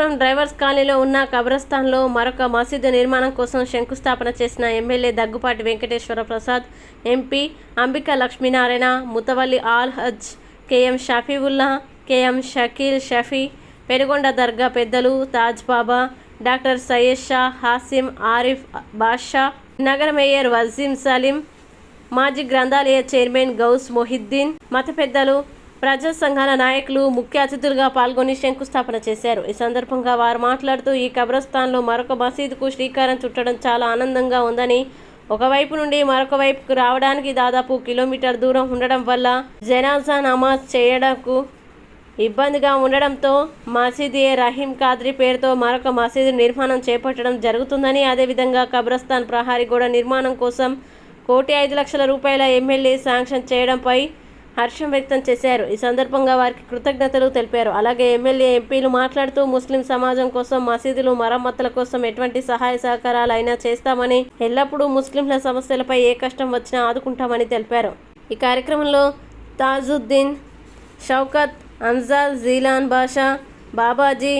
Dharmavaram drivers కాలనీలో ఉన్న కబ్రస్థాన్లో మరొక మసీదు నిర్మాణం కోసం శంకుస్థాపన చేసిన ఎమ్మెల్యే దగ్గుపాటి వెంకటేశ్వర ప్రసాద్, ఎంపీ అంబికా లక్ష్మీనారాయణ, ముతవల్లి ఆల్ హజ్ కేఎం షఫీవుల్లా, కేఎం షకీల్ షఫీ, పెనుగొండ దర్గా పెద్దలు తాజ్ బాబా, డాక్టర్ సయ్యద్ షా, హాసిం ఆరిఫ్ బాషా, నగర మేయర్ వజీం సలీం, మాజీ గ్రంథాలయ చైర్మన్ గౌస్ మొహిద్దీన్, మత పెద్దలు, ప్రజా సంఘాల నాయకులు ముఖ్య అతిథులుగా పాల్గొని శంకుస్థాపన చేశారు. ఈ సందర్భంగా వారు మాట్లాడుతూ, ఈ కబ్రస్థాన్లో మరొక మసీదుకు శ్రీకారం చుట్టడం చాలా ఆనందంగా ఉందని, ఒకవైపు నుండి మరొక వైపుకు రావడానికి దాదాపు కిలోమీటర్ దూరం ఉండడం వల్ల జనాజా నమాజ్ చేయడానికి ఇబ్బందిగా ఉండడంతో మసీద్ ఏ రహీం కాద్రి పేరుతో మరొక మసీదు నిర్మాణం చేపట్టడం జరుగుతుందని, అదేవిధంగా కబ్రస్థాన్ ప్రహారీ గోడ నిర్మాణం కోసం 1,05,00,000 రూపాయల ఎమ్మెల్యే శాంక్షన్ చేయడంపై హర్షం వ్యక్తం చేశారు. ఈ సందర్భంగా వారికి కృతజ్ఞతలు తెలిపారు. అలాగే ఎమ్మెల్యే, ఎంపీలు మాట్లాడుతూ, ముస్లిం సమాజం కోసం మసీదులు మరమ్మతుల కోసం ఎటువంటి సహాయ సహకారాలు అయినా చేస్తామని, ఎల్లప్పుడూ ముస్లింల సమస్యలపై ఏ కష్టం వచ్చినా ఆదుకుంటామని తెలిపారు. ఈ కార్యక్రమంలో తాజుద్దీన్, షౌకత్, అన్జాల్, జీలాన్ బాషా, బాబాజీ,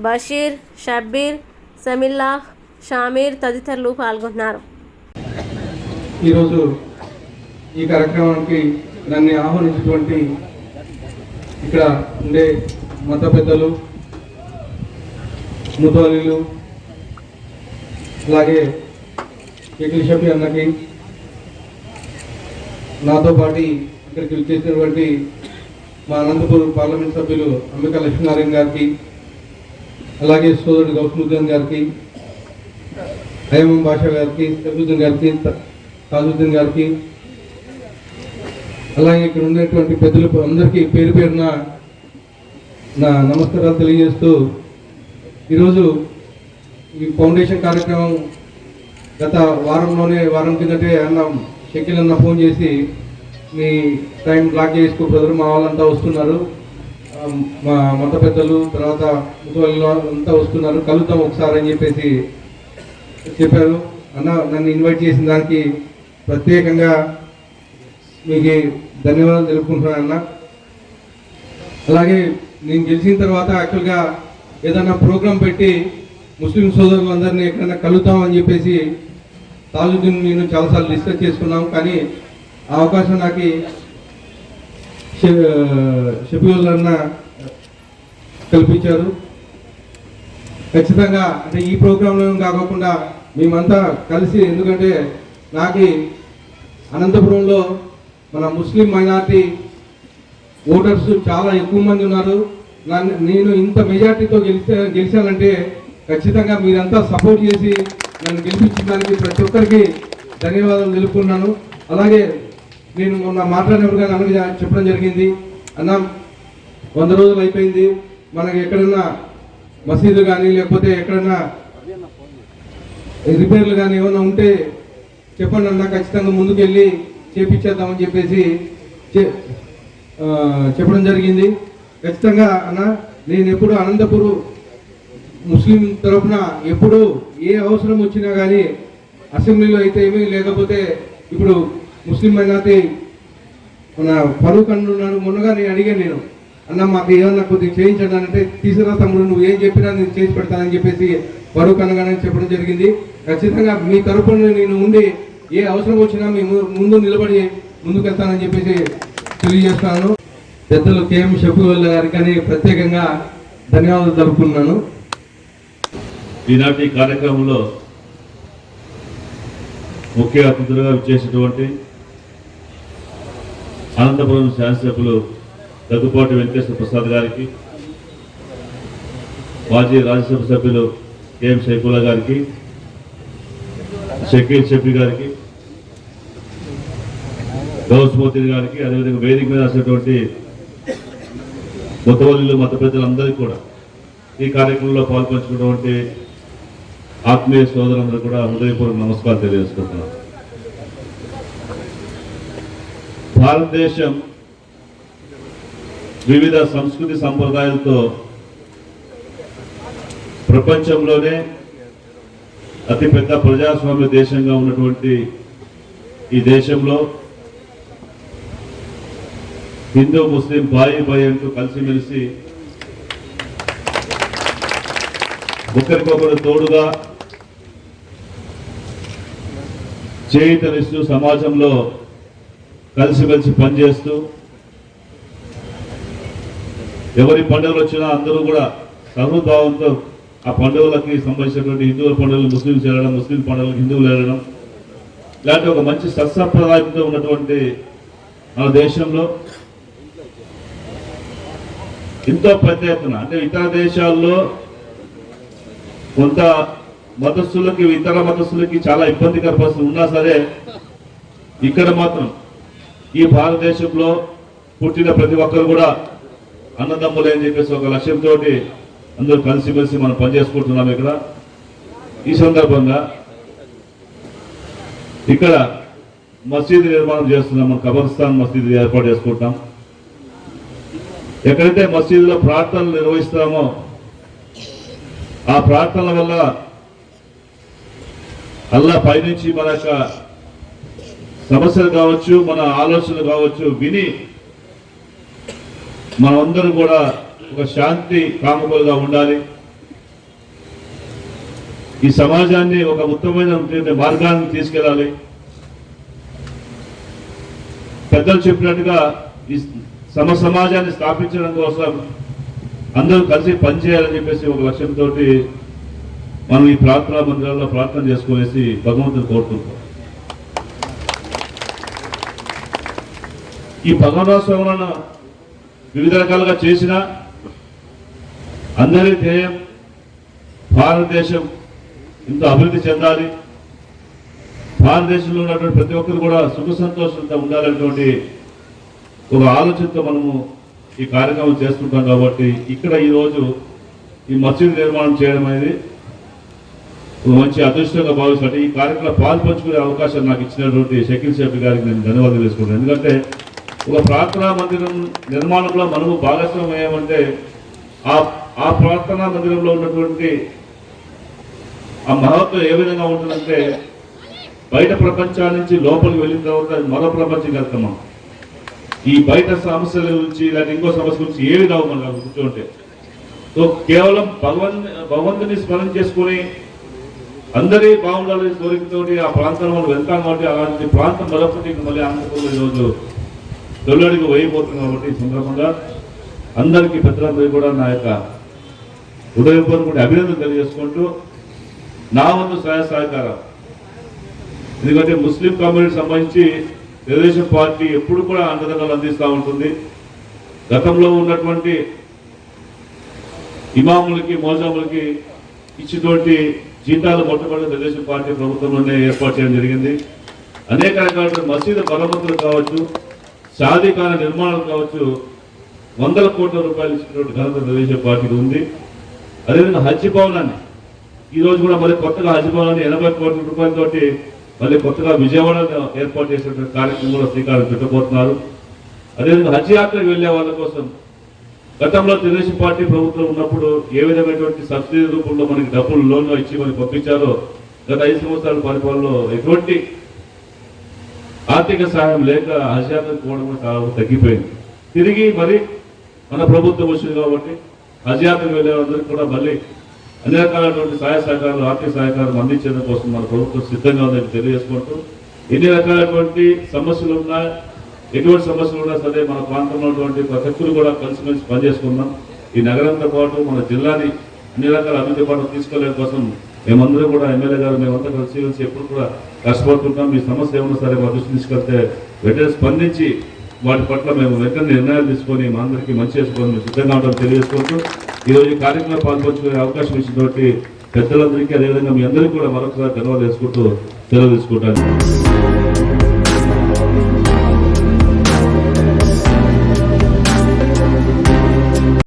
బషీర్, షబ్బీర్, సమిల్లాహ్, షామీర్ తదితరులు పాల్గొన్నారు. ఈరోజు ఈ కార్యక్రమానికి నన్ను ఆహ్వానించినటువంటి ఇక్కడ ఉండే మత పెద్దలు, ముతవల్లీలు, అలాగే షకీల్ షఫీ అన్నకి, నాతో పాటు ఇక్కడికి వచ్చేసినటువంటి మా అనంతపూర్ పార్లమెంట్ సభ్యులు అంబికా లక్ష్మీనారాయణ గారికి, అలాగే సోదరుడు గౌస్ముద్దీన్ గారికి, హయమం బాషా గారికి, సఫీద్దీన్ గారికి, తాజుద్దీన్ గారికి, అలాగే ఇక్కడ ఉన్నటువంటి పెద్దలు అందరికీ పేరు పేరున నా నమస్కారాలు తెలియజేస్తూ, ఈరోజు ఈ ఫౌండేషన్ కార్యక్రమం గత వారం కిందటే షకీల్ అన్న ఫోన్ చేసి, మీ టైం బ్లాక్ చేసుకో బ్రదర్, మా వాళ్ళంతా వస్తున్నారు, మా మత పెద్దలు, తర్వాత ముతవల్లి అంతా వస్తున్నారు, కలుద్దాం ఒకసారి అని చెప్పేసి చెప్పారు. అన్న, నన్ను ఇన్వైట్ చేసిన దానికి ప్రత్యేకంగా మీకు ధన్యవాదాలు తెలుపుకుంటున్నాను అన్న. అలాగే నేను గెలిచిన తర్వాత యాక్చువల్గా ఏదైనా ప్రోగ్రాం పెట్టి ముస్లిం సోదరులందరినీ ఎక్కడైనా కలుద్దామని చెప్పేసి తాజుద్దీన్ నేను చాలాసార్లు డిస్కస్ చేసుకున్నాం. కానీ ఆ అవకాశం నాకు షఫీవుల్లా అన్న కల్పించారు. ఖచ్చితంగా అంటే ఈ ప్రోగ్రాంలో కాకుండా మేమంతా కలిసి, ఎందుకంటే నాకు అనంతపురంలో మన ముస్లిం మైనార్టీ ఓటర్స్ చాలా ఎక్కువ మంది ఉన్నారు. నేను ఇంత మెజార్టీతో గెలిచానంటే ఖచ్చితంగా మీరంతా సపోర్ట్ చేసి నన్ను గెలిపించిన దానికి ప్రతి ఒక్కరికి ధన్యవాదాలు తెలుపుకున్నాను. అలాగే నేను మొన్న మాట్లాడినప్పుడు కానీ అన్నకి చెప్పడం జరిగింది, అన్న 100 రోజులు అయిపోయింది, మనకి ఎక్కడన్నా మసీదు కానీ లేకపోతే ఎక్కడన్నా రిపేర్లు కానీ ఏమన్నా ఉంటే చెప్పండి అన్న, ఖచ్చితంగా ముందుకెళ్ళి చేపించేద్దామని చెప్పేసి చెప్పడం జరిగింది. ఖచ్చితంగా అన్న, నేను ఎప్పుడు అనంతపూర్ ముస్లిం తరఫున ఎప్పుడు ఏ అవసరం వచ్చినా కానీ, అసెంబ్లీలో అయితే ఏమీ, లేకపోతే ఇప్పుడు ముస్లిం మైనార్టీ మన ఫరూక్ అన్నున్నాడు, మొన్నగా నేను అడిగాను, అన్న మాకు ఏమన్నా కొద్దిగా చేయించండి అంటే, తీసుకురా తమ్ముడు, నువ్వు ఏం చెప్పినా నేను చేసి పెడతానని చెప్పేసి ఫరూక్ అన్నగానే చెప్పడం జరిగింది. ఖచ్చితంగా మీ తరఫున నేను ఉండి ఏ అవసరం వచ్చినా మీ ముందు నిలబడి ముందుకెళ్తానని చెప్పేసి తెలియజేస్తున్నాను. పెద్దలు కేఎం షఫీవుల్లా గారికి ప్రత్యేకంగా ధన్యవాదాలు తెలుపుకున్నాను. ఈనాటి కార్యక్రమంలో ముఖ్య అతిథులుగా విచ్చేసినటువంటి అనంతపురం శాసనసభ్యులు దగ్గుపాటి వెంకటేశ్వర ప్రసాద్ గారికి, మాజీ రాజ్యసభ సభ్యులు కేఎం షఫీవుల్లా గారికి, షకీల్ షఫీ గారికి, గౌస్ మొహిద్దీన్ గారికి, అదేవిధంగా వేదిక మీద రాసినటువంటి ముతవల్లీలు, మత పెద్దలందరికీ కూడా, ఈ కార్యక్రమంలో పాల్పంచుకున్నటువంటి ఆత్మీయ సోదరులందరూ కూడా హృదయపూర్వక నమస్కారం తెలియజేసుకుంటున్నాను. భారతదేశం వివిధ సంస్కృతి సంప్రదాయాలతో ప్రపంచంలోనే అతిపెద్ద ప్రజాస్వామ్య దేశంగా ఉన్నటువంటి ఈ దేశంలో హిందూ ముస్లిం బాయి బాయి అంటూ కలిసిమెలిసి ఒకరికొకరు తోడుగా చేయూతనిస్తూ సమాజంలో కలిసిమెలిసి పనిచేస్తూ ఎవరి పండుగలు వచ్చినా అందరూ కూడా సహృద్భావంతో ఆ పండుగలకి సంబంధించినటువంటి హిందువుల పండుగలు ముస్లింస్ వెళ్ళడం, ముస్లిం పండుగలకు హిందువులు వెళ్ళడం, ఇలాంటి ఒక మంచి సత్సంప్రదాయంతో ఉన్నటువంటి మన దేశంలో ఎంతో పెద్ద ఎత్తున అంటే ఇతర దేశాల్లో కొంత మతస్థులకి ఇతర మతస్థులకి చాలా ఇబ్బందికర పరిస్థితులు ఉన్నా సరే ఇక్కడ మాత్రం ఈ భారతదేశంలో పుట్టిన ప్రతి ఒక్కరు కూడా అన్నదమ్ములే అని చెప్పేసి ఒక లక్ష్యంతో అందరూ కలిసిమెలిసి మనం పనిచేసుకుంటున్నాం. ఇక్కడ ఈ సందర్భంగా ఇక్కడ మసీదు నిర్మాణం చేస్తున్నాం. మనం కబర్స్థాన్ మసీదు ఏర్పాటు చేసుకుంటాం. ఎక్కడైతే మసీదులో ప్రార్థనలు నిర్వహిస్తామో ఆ ప్రార్థనల వల్ల అల్లా పైనుంచి మన యొక్క సమస్యలు కావచ్చు, మన ఆలోచనలు కావచ్చు విని మనమందరూ కూడా ఒక శాంతి కాముకులుగా ఉండాలి. ఈ సమాజాన్ని ఒక ఉత్తమమైన మార్గాన్ని తీసుకెళ్ళాలి. పెద్దలు చెప్పినట్టుగా ఈ సమాజాన్ని స్థాపించడం కోసం అందరూ కలిసి పనిచేయాలని చెప్పేసి ఒక లక్ష్యంతో మనం ఈ ప్రార్థనా మందిరాల్లో ప్రార్థన చేసుకునేసి భగవంతుని కోరుకుంటాం. ఈ భగవనోత్సవాలను వివిధ రకాలుగా చేసిన అందరి ధ్యేయం భారతదేశం ఇంత అభివృద్ధి చెందాలి, భారతదేశంలో ఉన్నటువంటి ప్రతి ఒక్కరు కూడా సుఖ సంతోషంతో ఉండాలనేటువంటి ఒక ఆలోచనతో మనము ఈ కార్యక్రమం చేస్తుంటాం. కాబట్టి ఇక్కడ ఈరోజు ఈ మసీదు నిర్మాణం చేయడం అనేది ఒక మంచి అదృష్టంగా భావిస్తాను. ఈ కార్యక్రమంలో పాల్పంచుకునే అవకాశం నాకు ఇచ్చినటువంటి షకీల్ షఫీ గారికి నేను ధన్యవాదాలు తెలుసుకుంటాను. ఎందుకంటే ఒక ప్రార్థనా మందిరం నిర్మాణంలో మనము భాగస్వామ్యం అయ్యామంటే ఆ ప్రార్థనా మందిరంలో ఉన్నటువంటి ఆ మహత్వం ఏ విధంగా ఉంటుందంటే బయట ప్రపంచాల నుంచి లోపలికి వెళ్ళిన తర్వాత మరో ప్రపంచం వెళ్తాం. మనం ఈ బయట సమస్యల గురించి లేదా ఇంకో సమస్య గురించి ఏవి రావు మనం కూర్చోంటే. సో కేవలం భగవంతుని స్మరణ చేసుకుని అందరి బాగుండాలని కోరికతోటి ఆ ప్రాంతంలో మనం వెళ్తాం. కాబట్టి అలాంటి ప్రాంతం మరొకటి మళ్ళీ ఆంధ్రప్రదేశ్ ఈరోజు తొలడికి వేయబోతున్నాం. కాబట్టి ఈ సందర్భంగా అందరికీ పెద్దలందరికీ కూడా నా యొక్క హృదయపూర్వక అభినందనలు తెలియజేసుకుంటూ నా వంతు సహాయ సహకారం, ఎందుకంటే ముస్లిం కమ్యూనిటీకి సంబంధించి తెలుగుదేశం పార్టీ ఎప్పుడు కూడా అండదండలు అందిస్తూ ఉంటుంది. గతంలో ఉన్నటువంటి ఇమాములకి మోజాములకి ఇచ్చినటువంటి జీతాలు మొట్టమొదటి తెలుగుదేశం పార్టీ ప్రభుత్వంలోనే ఏర్పాటు చేయడం జరిగింది. అనేక రకాల మసీదు మరమ్మతులు కావచ్చు, షాదీఖానా నిర్మాణాలు కావచ్చు, వందల కోట్ల రూపాయలు ఇచ్చినటువంటి ఘనత తెలుగుదేశం పార్టీకి ఉంది. అదేవిధంగా హజ్ భవనాన్ని ఈరోజు కూడా మళ్ళీ కొత్తగా హజ్ భవనాన్ని 80 కోట్ల రూపాయలతోటి మళ్ళీ కొత్తగా విజయవాడలో ఏర్పాటు చేసినటువంటి కార్యక్రమం కూడా శ్రీకారం చుట్టబోతున్నారు. అదేవిధంగా హజ్ యాత్రకు వెళ్లే వాళ్ళ కోసం గతంలో తెలుగుదేశం పార్టీ ప్రభుత్వం ఉన్నప్పుడు ఏ విధమైనటువంటి సబ్సిడీ రూపంలో మనకి డబ్బులు లోన్లో ఇచ్చి మనకి పంపించారో గత 5 సంవత్సరాల పరిపాలనలో ఎటువంటి ఆర్థిక సహాయం లేక హజ్ యాత్రకు పోవడం కూడా చాలా తగ్గిపోయింది. తిరిగి మరి మన ప్రభుత్వం వచ్చింది కాబట్టి హజ్ యాత్రకు వెళ్ళే అందరికీ కూడా మళ్ళీ అన్ని రకాలైనటువంటి సహాయ సహకారాలు, ఆర్థిక సహకారం అందించడం కోసం మన ప్రభుత్వం సిద్ధంగా ఉందని తెలియజేసుకుంటూ ఎన్ని రకాలైనటువంటి సమస్యలు ఉన్నా, ఎటువంటి సమస్యలు ఉన్నా సరే మన ప్రాంతంలో ఉన్నటువంటి ప్రతి ఒక్కరు కూడా కలిసిమెలిసి పనిచేసుకుందాం. ఈ నగరంతో పాటు మన జిల్లాని అన్ని రకాల అభివృద్ధి పాటు తీసుకోలేని కోసం మేమందరం కూడా ఎమ్మెల్యే గారు మేమంతా కలిసి ఎప్పుడు కూడా కష్టపడుతుంటాం. మీ సమస్య ఏమన్నా సరే మా దృష్టి తీసుకెళ్తే వెంటనే స్పందించి వాటి పట్ల మేము వెంటనే నిర్ణయాలు తీసుకొని మా అందరికీ మంచి చేసుకొని మేము సిద్ధంగా ఉంటాం తెలియజేసుకుంటూ ఈరోజు ఈ కార్యక్రమంలో పాల్పంచుకునే అవకాశం ఇచ్చినటువంటి పెద్దలందరికీ అదేవిధంగా మీ అందరికీ కూడా మరొకసారి ధన్యవాదాలు చేసుకుంటూ సెలవు తీసుకుంటాను.